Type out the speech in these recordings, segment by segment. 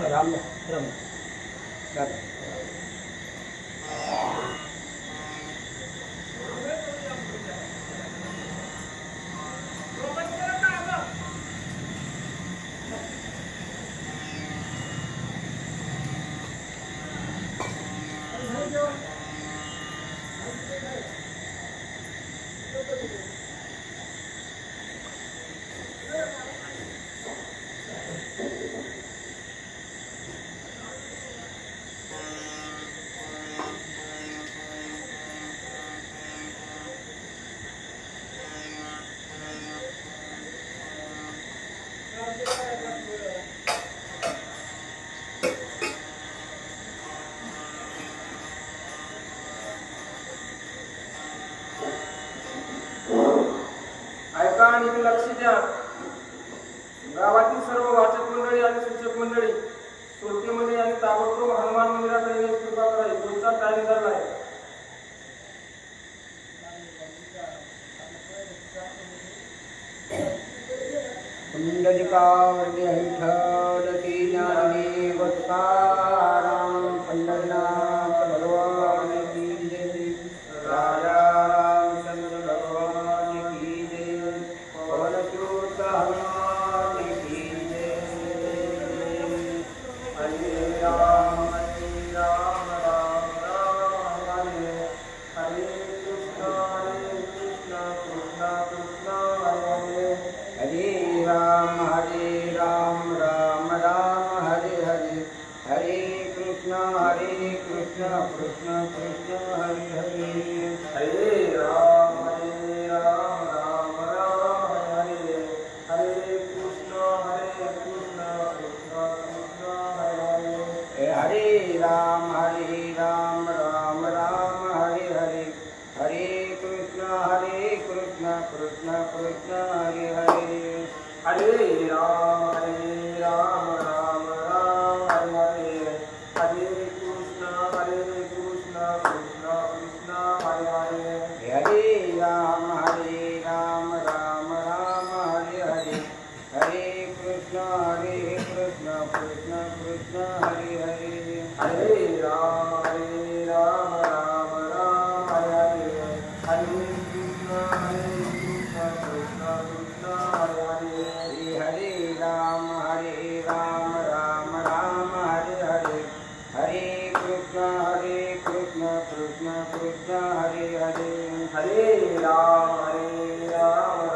राम राम राम आणि लक्ष द्या. गावातील सर्व वाचक मंडळी आणि सूचक मंडळी, श्रोते मंडळी आणि ताबडतोब हनुमान मंदिराकडे येण्यास कृपा करावी. पुढचा टाइम झाला आहे. पुंडलिकावरती विठ्ठल की ज्ञानी वत्साराम पंढरनाथ भगवान की जय. राजा रामचंद्र भगवान की जय. पवनसुत हनुमान की जय. हरे राम राम राम हरे हरे कृष्ण कृष्ण कृष्ण हरे हरे राम राम राम हरे हरे. हरे कृष्ण कृष्ण कृष्ण हरे हरे. हरे राम राम राम हरे हरे कृष्ण कृष्ण कृष्ण हरे हरे. हरे राम राम राम हरे हरे. हरे कृष्ण कृष्ण कृष्ण हरे हरे. हरे राम राम राम हरे हरे. हरे कृष्ण कृष्ण कृष्ण हरे हरे. हरे राम राम हरे हरे. हरे कृष्ण कृष्ण कृष्ण हरे हरे. हरे राम राम हरे हरे. हरे कृष्ण कृष्ण कृष्ण हरे हरे. हरे राम राम हरे हरे. हरे कृष्ण कृष्ण कृष्ण हरे हरे. हरे राम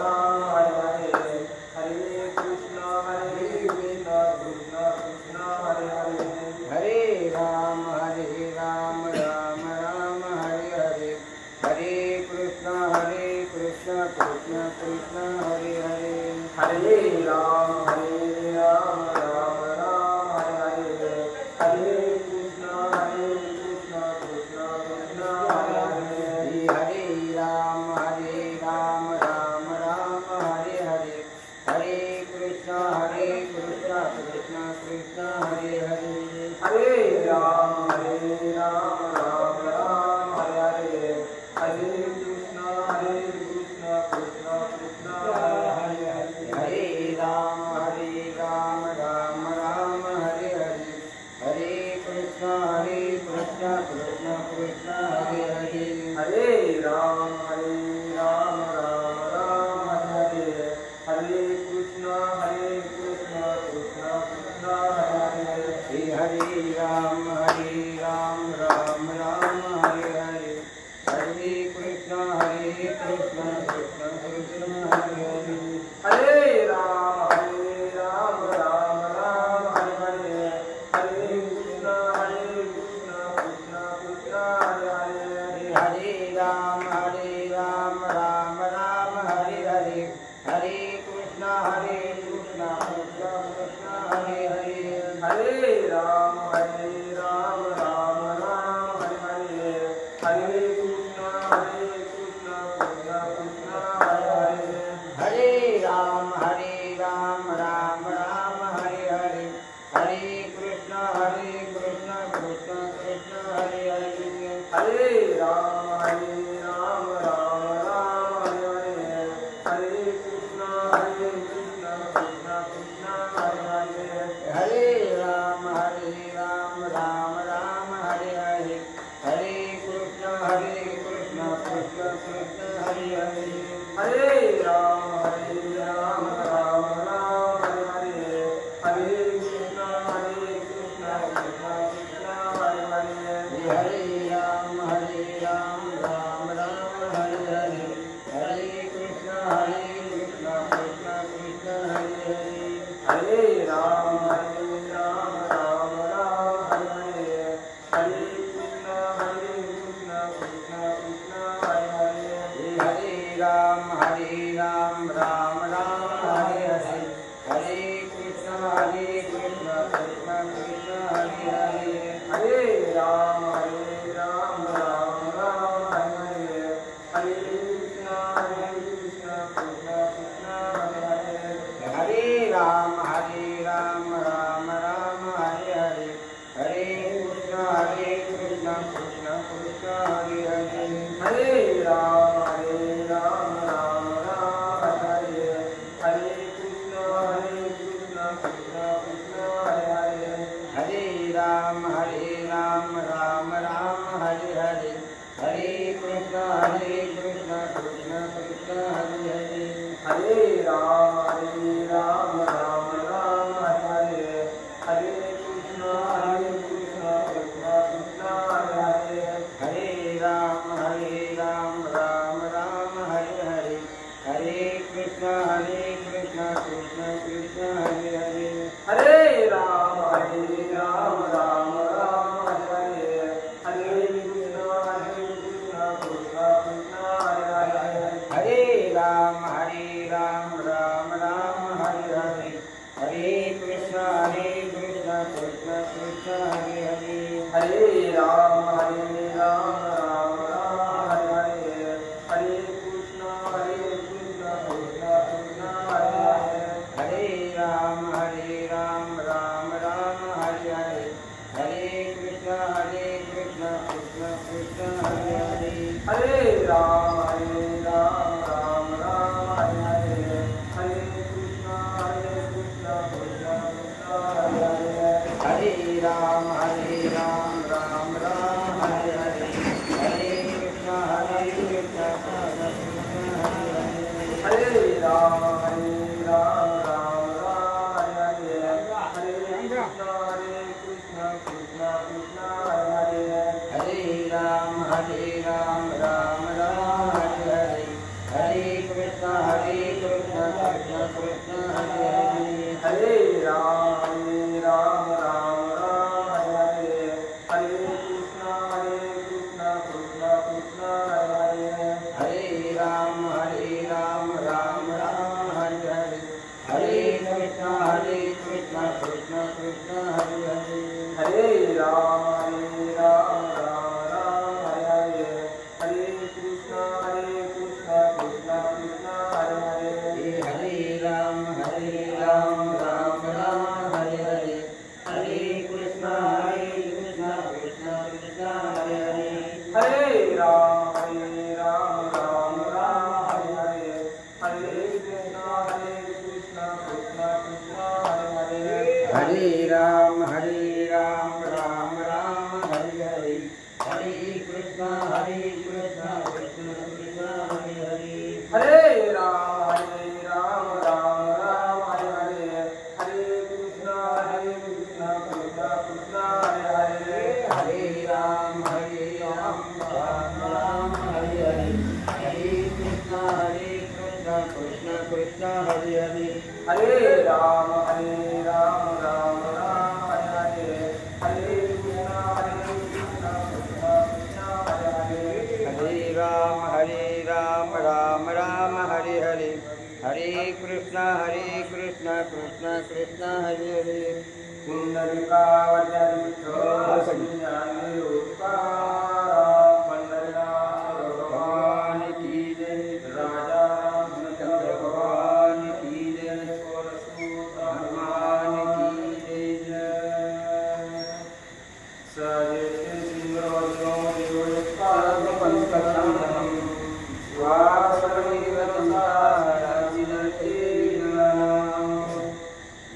राम हरे हरे. हरे कृष्ण कृष्ण कृष्ण हरे हरे. हरे राम राम हरे हरे. हरे कृष्ण कृष्ण कृष्ण हरे हरे. हरे राम राम हरे हरे. हरे कृष्ण कृष्ण कृष्ण हरे हरे. हरे राम राम हरे हरे. हरे कृष्ण कृष्ण कृष्ण हरे हरे. हरे राम राम हरे हरे. हरे कृष्ण कृष्ण कृष्ण हरे हरे. हरे राम राम हरे हरे. हरे कृष्ण कृष्ण कृष्ण हरे हरे. हरे राम राम हरे हरे. हरे कृष्ण कृष्ण कृष्ण हरे हरे. हरे राम राम हरे हरे. हरे कृष्ण कृष्ण कृष्ण हरे हरे. हरे राम राम हरे हरे. हरे कृष्ण कृष्ण कृष्ण हरे हरे. हरे राम राम हरे हरे. हरे कृष्ण कृष्ण कृष्ण हरे हरे. हरे राम राम हरे हरे. हरे कृष्ण कृष्ण कृष्ण हरे हरे. हरे राम राम हरे हरे. हरे कृष्ण कृष्ण कृष्ण हरे हरे. हरे राम राम हरे हरे. हरे कृष्ण कृष्ण कृष्ण हरे हरे. हरे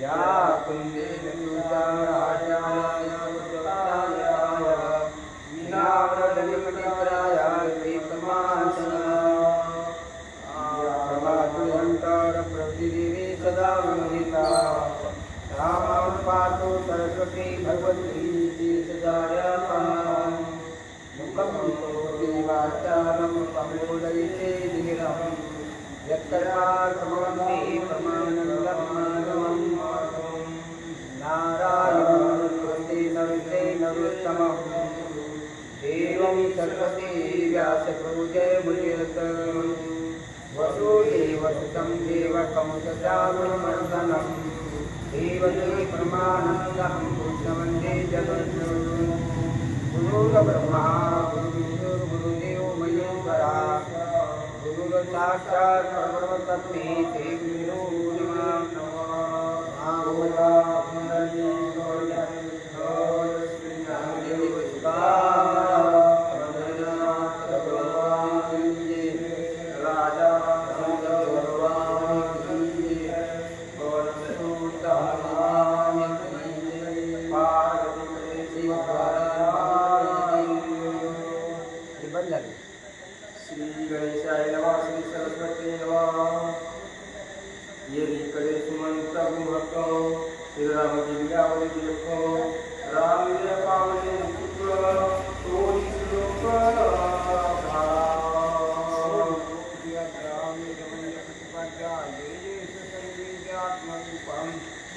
या कुंदेन पातु सरस्वती भगवती तीर्थजायाम् मुखं करोति वाचालं प्रमोदयते धीरं यत्कर्मार्थमन्ति प्रमाणं नारायणं नमस्ते नमस्ते नमोत्तमं देवं सरस्वती व्यासपूजे मुजेत वसुदेवसुतं देवकं सदानन्दनं देवकी परमानन्दं कृष्णवन्दे जगद्गुरुं गुरुर्ब्रह्मा गुरुर्देवो महेश्वरा गुरुर्साक्षात् परब्रह्म तस्मै श्री गुरुवे नमः। श्री गणेशाय नमः। श्री सरस्वती नमः। येरी करे सुमंत गुहको श्री राम गिरियावली देखो राम रे पावले शुक्ल तोरी श्लोक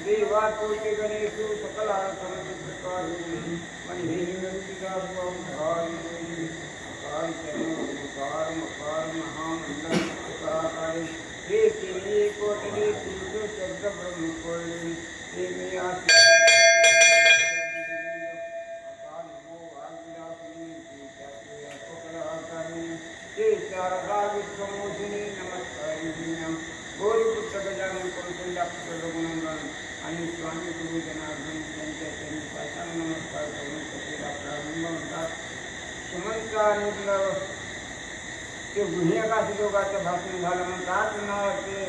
देवात्मके गणेशु सकल गौरीपुत्र गजानन कौशल्या पुत्र रघुनंदन आणि स्वामी गुरु जनार्दन यांच्या चरणी पायथ्याला नमस्कार करून सतीला प्रारंभ म्हणतात. सुमंत आणि ते गुन्हेगार लोकांचं भाषण झालं म्हणतात ना ते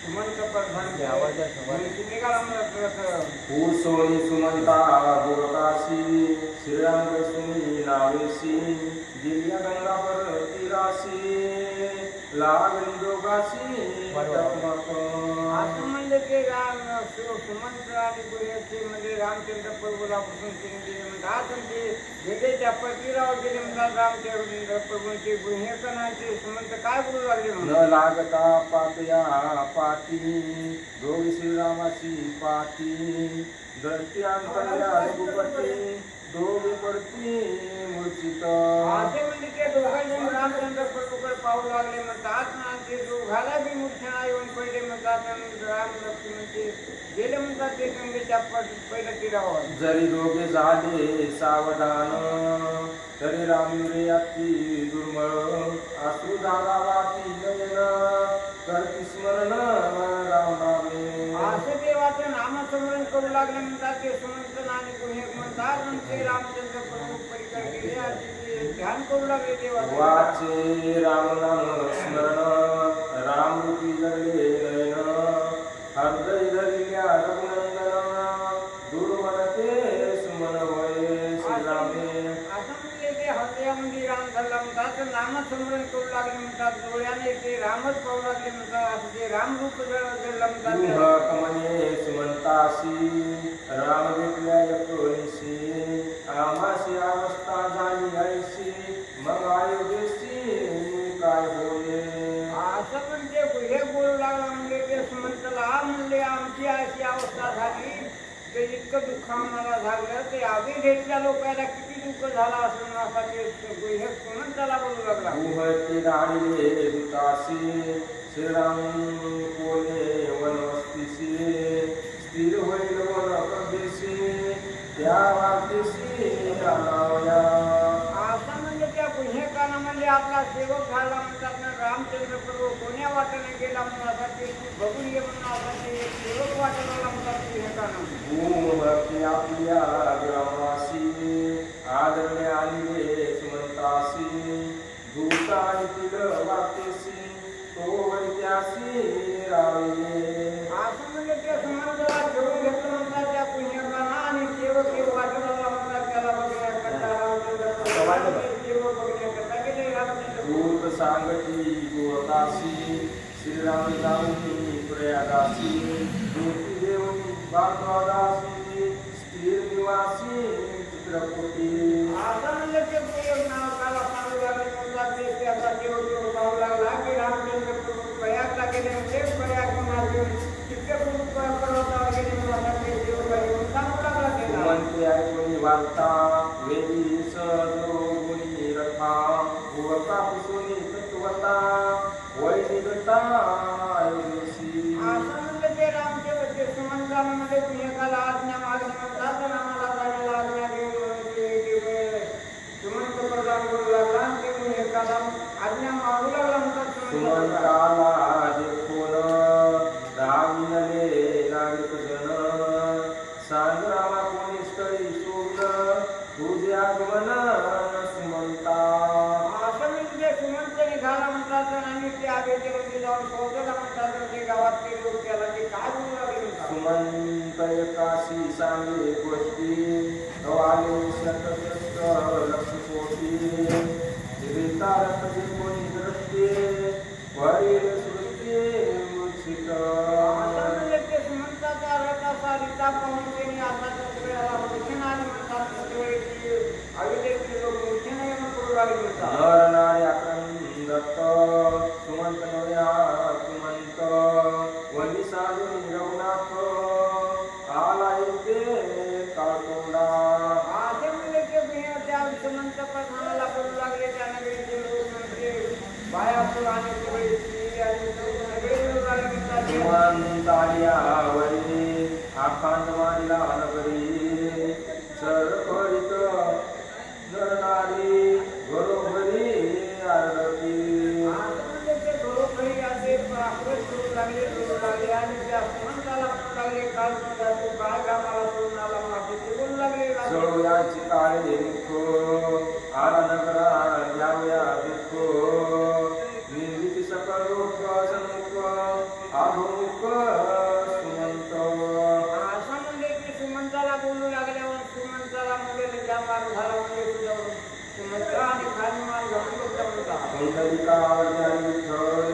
सुमंत प्रधान निघाला म्हणत सोनी सुमंता गोरकाशी श्रीराम सुनी नावेशी दिव्या गंगावर तीराशी लागली दोघाशी असं म्हणजे ते सुमंत आणि गुन्ह्याचे म्हणजे रामचंद्र प्रभूलापासून गेले म्हणतात ते वेगळ्याच्या पतीराव गेले म्हणतात रामचंद्र प्रभूंचे गुन्हेकनाचे सुमंत काय बोलू लागले न लागता पातया पाटी दोघी श्रीरामाची पाटी दृष्टी अंतर्या रघुपती दोघी पडती मूर्छित असे म्हणजे ते दोघांनी रामचंद्र प्रभूकडे पाहू लागले म्हणतात ना ते दोघाला बी मूर्छना येऊन पडले म्हणतात राम लक्ष्मणचे गेले म्हणतात ते गंगेच्या पहिल्या तीरावर जरी दोघे झाले सावधान तरी रामरे अति दुर्मळ अश्रू झाला वाटी नयन करती स्मरण राम नामे असे देवाचं नामस्मरण करू लागले म्हणतात ते सुमंत आणि गुन्हेग म्हणतात ते रामचंद्र प्रभू परिकर गेले आणि ध्यान करू लागले देवाचे वाचे राम नाम स्मरण राम रूपी जगले नयन हृदय धरिल्या रघुनंदन दुर्मनते सुमन होय श्रीरामे असं म्हणजे ते हृदयामध्ये राम धरला म्हणतात नामस्मरण करू लागले म्हणतात डोळ्याने ते रामच पाहू लागले म्हणतात असं ते रामरूप धरला म्हणतात कमने सुमंताशी राम भेटल्या एकोणीशी आमाशी अवस्था झाली ऐशी मग आयोगेशी काय होये असं म्हणजे हे बोलू लागला म्हणजे ते सुमंतला म्हणले आमची अशी अवस्था झाली ते इतकं दुःख आम्हाला झालं ते आधी घेतल्या लोकांना किती दुःख झाला असं असा ते हे सुमंतला बोलू लागला श्रीराम कोले वनवस्तीशी स्थिर होईल वन परदेशी त्या वाटेशी असं म्हणजे त्या गुन्हेगारामध्ये आपला सेवक झाला म्हणतात ना रामचंद्र प्रभू कोण्या वाटेने गेला म्हणून असा ते बघून ये म्हणून असा ते सेवक वाटेला म्हणतात गुन्हेगारांना आपल्या ग्रामाशी आदरणे आले सुमंताशी दूता आणि तिल वाटेशी तो वैद्याशी रावले असं म्हणजे ते सुमंतला घेऊन घेतलं म्हणतात त्या गुन्हेगारांना आणि सेवक हे वाटेला म्हणतात त्याला बघण्याकरता दूत सांगती गोरकाशी श्रीराम जाऊनी प्रयागाशी ज्योती देवनी भारद्वाजाशी गेले म्हणजे पर्याय मार्गे तितके पर्वतावर गेले मला ते देवबाई सांगू लागला त्याला. सुमंते ऐकून वार्ता वेदी सजो गुणी रथा उवका पुसुनी तत्वता वै निगता आयुषी. असं म्हणलं ते रामचे सुमंताला म्हणजे तुम्ही एकाला आज्ञा मागणी म्हणतात तर आम्हाला जाण्याला आज्ञा देऊन सुमंत प्रदान करू लागला आणि ते तुम्ही एकाला आज्ञा मागू लागला म्हणतात सुमंताला देखून धाविनले नाविक जन सांगरामा कोणी स्थळी शोभन तुझे आगमन सुमंता. असं म्हणजे सुमंत निघाला म्हणतात आणि ते आगेच्या मध्ये जाऊन शोधला म्हणतात ते गावातले लोक त्याला ते काय बोलू लागले म्हणतात. सुमंत एकाशी सांगे गोष्टी आले शतशस्त लक्षपोटी रीतारथ जे कोणी दृष्टी वरील सृष्टी मूर्छित. असं म्हणजे ते सुमंताचा रथ असा रीता पाहून त्यांनी आता वेळेला मूर्छना आली म्हणतात त्यावेळी अविदेशी लोक मूर्छना येऊन पडू लागले म्हणतात. नर नारी आक्रंदत सुमंत नव्या सुमंत वंदी साधुनी रघुनाथ आला येते काळतोंडा. असे म्हणजे ते त्या सुमंत प्रधानाला पडू लागले त्या नगरीचे लोक म्हणजे बायापूर आणि सगळे आणि सगळे मिळून लागले म्हणतात. सुमंत आलियावरी आखांड मारिला नगरी सरपरित नर नारी घरोघरी आरती. असं म्हणजे ते घरोघरी असे आक्रोश करू लागले आणि त्या सुमंताला म्हणू लागले काल तू काय कामाला सोडून आला मागे ते बोलू लागले. सळोयाची काळे मुख आला नगरा घ्यावया दुःख निर्मिती सकळ लोक सन्मुख अभमुख सुमंत. असं म्हणजे ते सुमंताला बोलू लागल्यावर सुमंताला म्हणजे त्या मार्ग झाला म्हणजे तुझा सुमंत आणि खाली मार्ग घेऊन घेतला म्हणतात. पुंडलिकावरी विठ्ठल